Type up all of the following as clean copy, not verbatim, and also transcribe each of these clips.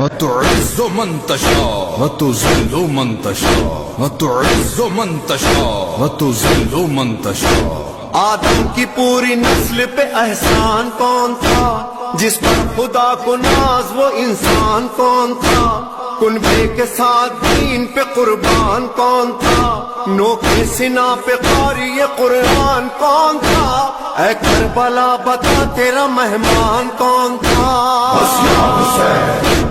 وتعز من تشاء وتذل من تشاء وتعز من تشاء وتذل من تشاء. آدم کی پوری نسل پہ احسان کون تھا؟ جس پر خدا کو ناز وہ انسان کون تھا؟ کنبے کے ساتھ دین پہ قربان کون تھا؟ نوک سنا پہ قاری قرآن کون تھا؟ اے کربلا بتا تیرا مہمان کون تھا؟ بس یا حسین،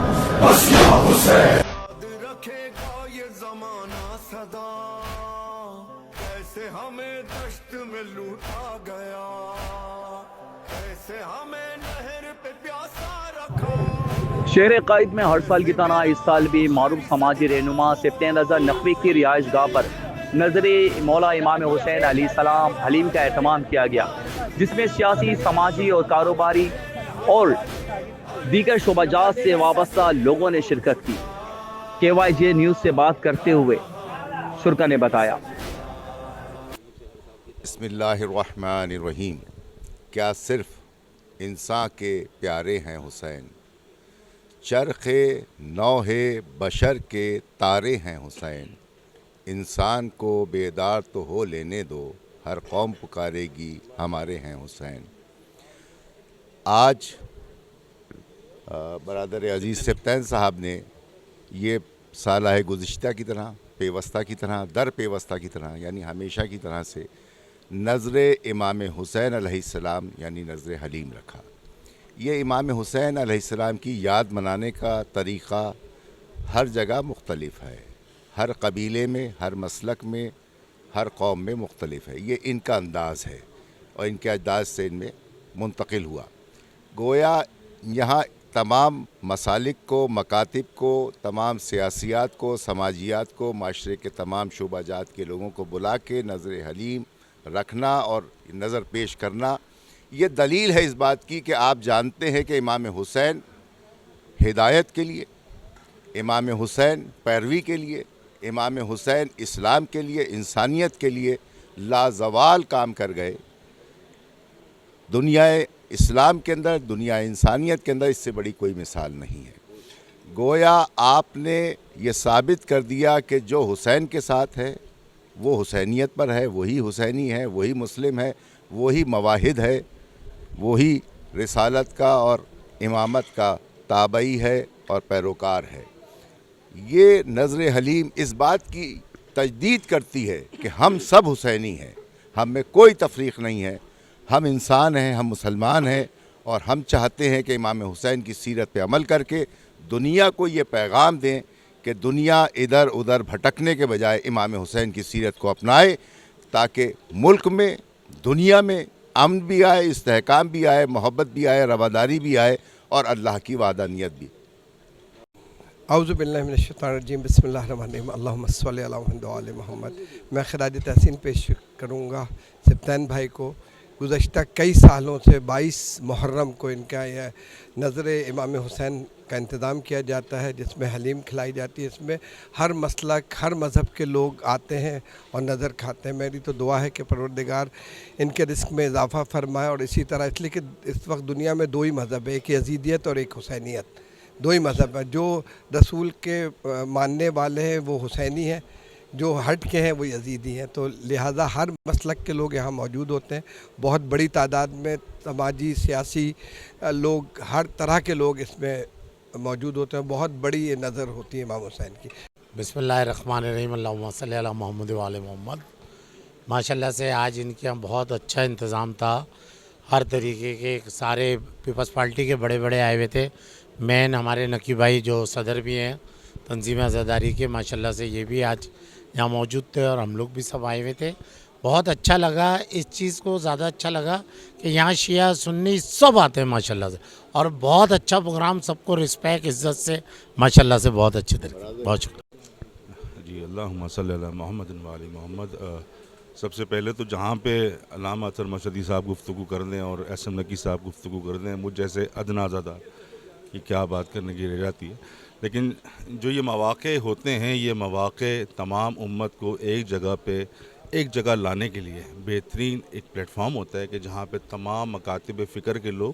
بس یا حسین. یاد رکھے گا یہ زمانہ صدا، کیسے ہمیں دشت میں لوٹا گیا، کیسے ہمیں نہر پہ پیاسا رکھا. شہر قائد میں ہر سال کی طرح اس سال بھی معروف سماجی رہنما سبطین رضا نقوی کی رہائش گاہ پر نظر مولا امام حسین علیہ السلام حلیم کا اہتمام کیا گیا، جس میں سیاسی، سماجی اور کاروباری اور دیگر شعبہ جات سے وابستہ لوگوں نے شرکت کی. KYJ نیوز سے بات کرتے ہوئے شرکا نے بتایا. بسم اللہ الرحمن الرحیم. کیا صرف انسان کے پیارے ہیں حسین، چرخ نوح بشر کے تارے ہیں حسین. انسان کو بیدار تو ہو لینے دو، ہر قوم پکارے گی ہمارے ہیں حسین. آج برادر عزیز سبطین صاحب نے یہ سالہ گزشتہ کی طرح، پیوستہ کی طرح، در پیوستہ کی طرح، یعنی ہمیشہ کی طرح سے نظر امام حسین علیہ السلام یعنی نظر حلیم رکھا. یہ امام حسین علیہ السلام کی یاد منانے کا طریقہ ہر جگہ مختلف ہے، ہر قبیلے میں، ہر مسلک میں، ہر قوم میں مختلف ہے. یہ ان کا انداز ہے اور ان کے اجداد سے ان میں منتقل ہوا. گویا یہاں تمام مسالک کو، مکاتب کو، تمام سیاسیات کو، سماجیات کو، معاشرے کے تمام شعبہ جات کے لوگوں کو بلا کے نظر حلیم رکھنا اور نظر پیش کرنا، یہ دلیل ہے اس بات کی کہ آپ جانتے ہیں کہ امام حسین ہدایت کے لیے، امام حسین پیروی کے لیے، امام حسین اسلام کے لیے، انسانیت کے لیے لازوال کام کر گئے. دنیا اسلام کے اندر، دنیا انسانیت کے اندر اس سے بڑی کوئی مثال نہیں ہے. گویا آپ نے یہ ثابت کر دیا کہ جو حسین کے ساتھ ہے وہ حسینیت پر ہے، وہی حسینی ہے، وہی مسلم ہے، وہی مواحد ہے، وہی رسالت کا اور امامت کا تابعی ہے اور پیروکار ہے. یہ نظر حلیم اس بات کی تجدید کرتی ہے کہ ہم سب حسینی ہیں، ہم میں کوئی تفریق نہیں ہے، ہم انسان ہیں، ہم مسلمان ہیں، اور ہم چاہتے ہیں کہ امام حسین کی سیرت پہ عمل کر کے دنیا کو یہ پیغام دیں کہ دنیا ادھر ادھر بھٹکنے کے بجائے امام حسین کی سیرت کو اپنائے، تاکہ ملک میں، دنیا میں امن بھی آئے، استحکام بھی آئے، محبت بھی آئے، رواداری بھی آئے اور اللہ کی وحدانیت بھی. اعوذ باللہ من الشیطان الرجیم. بسم اللہ الرحمن الرحیم. اللہم صلی علی محمد و آل محمد. میں خراج تحسین پیش کروں گا سبطین بھائی کو. گزشتہ کئی سالوں سے 22 محرم کو ان کا یہ نظر امام حسین کا انتظام کیا جاتا ہے، جس میں حلیم کھلائی جاتی ہے. اس میں ہر مسلک، ہر مذہب کے لوگ آتے ہیں اور نظر کھاتے ہیں. میری تو دعا ہے کہ پروردگار ان کے رزق میں اضافہ فرمائے. اور اسی طرح اس لیے کہ اس وقت دنیا میں دو ہی مذہب ہے، ایک یزیدیت اور ایک حسینیت. دو ہی مذہب ہیں. جو رسول کے ماننے والے ہیں وہ حسینی ہیں، جو ہٹ کے ہیں وہ یزیدی ہیں. تو لہٰذا ہر مسلک کے لوگ یہاں موجود ہوتے ہیں. بہت بڑی تعداد میں سماجی، سیاسی لوگ، ہر طرح کے لوگ اس میں موجود ہوتے ہیں. بہت بڑی یہ نظر ہوتی ہے امام حسین کی. بسم اللہ الرحمن الرحیم. اللہم صلی علی محمد و آل محمد. ماشاءاللہ سے آج ان کے بہت اچھا انتظام تھا. ہر طریقے کے سارے پیپلز پارٹی کے بڑے بڑے آئے ہوئے تھے. مین ہمارے نقی بھائی جو صدر بھی ہیں تنظیم عزاداری کے، ماشاءاللہ سے یہ بھی آج یہاں موجود تھے اور ہم لوگ بھی سب آئے ہوئے تھے. بہت اچھا لگا. اس چیز کو زیادہ اچھا لگا کہ یہاں شیعہ سنی سب آتے ہیں ماشاءاللہ سے، اور بہت اچھا پروگرام، سب کو رسپیکٹ، عزت سے ماشاءاللہ سے بہت اچھے طریقے. بہت شکریہ. جی اللہم صلی علی محمد و آل محمد. سب سے پہلے تو جہاں پہ علامہ اطہر مشہدی صاحب گفتگو کر دیں اور احسن نقی صاحب گفتگو کر دیں، مجھ جیسے ادنا زدہ کہ کیا بات کرنے کی رہ جاتی ہے. لیکن جو یہ مواقع ہوتے ہیں، یہ مواقع تمام امت کو ایک جگہ پہ، ایک جگہ لانے کے لیے بہترین ایک پلیٹ فارم ہوتا ہے کہ جہاں پہ تمام مکاتب فکر کے لوگ